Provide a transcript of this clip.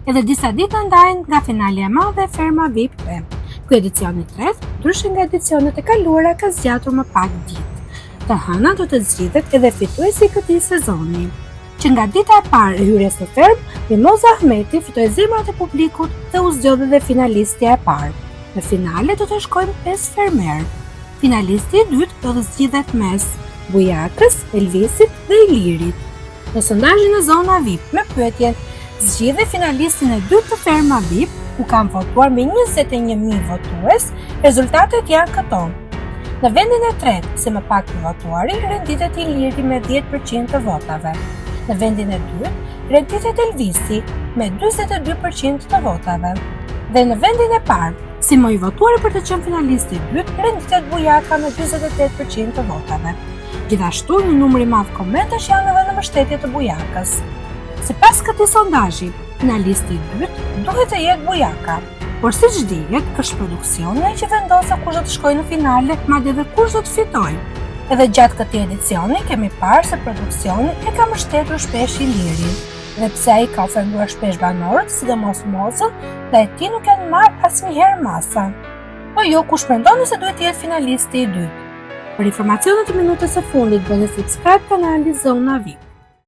edhe disa ditë ndahen nga finalja e madhe e Ferma VIP 3. Ky edicioni i tretë, ndryshe nga edicionet e kaluara, ka zgjatur më pak ditë. Të hëna do të zgjidhet edhe fituesi i këtij sezoni. Që nga dita e parë e hyrjes në Ferm, Mimoza Ahmeti fitoi zemrat e publikut dhe u zgjodhi dhe finalistja e parë. Në finale do të shkojnë 5 fermer. Finalisti i dytë do të zgjidhet mes Bujakës, Elvisit dhe Ilirit. Në sondazhin e zona VIP me pyetjen "Zgjidhe finalistin e dytë të Ferma VIP", ku kanë votuar me 21.000 votues, rezultatet janë këto. Në vendin e tretë, si më pak të votuari, renditet Iliri me 10% të votave. Në vendin e dytë, renditet Elvisi me 42% të votave. Dhe në vendin e parë, si më i votuari për të qenë finalisti i dytë, renditet Bujaka me 48% të votave. Gjithashtu, një numër i madh komentesh janë edhe në mbështetje të Bujakës. Sipas këtij sondazhi, finalisti i dytë duhet të jetë Bujaka. Por siç dihet, është produksioni ai që vendos kush do të shkojë në finale, madje edhe kush do të fitojë. Edhe gjatë këtij edicioni kemi parë se produksioni e ka mbështetur shpesh Ilirin, dhe pse ai ka ofenduar shpesh banorët, sidomos mozën, dhe e tij nuk kanë marrë asnjëherë masa. Po jo, kush mendon se duhet të jetë finalisti i dytë? Për informacionet e minutës së fundit, bëni subscribe kanalit Zona VIP.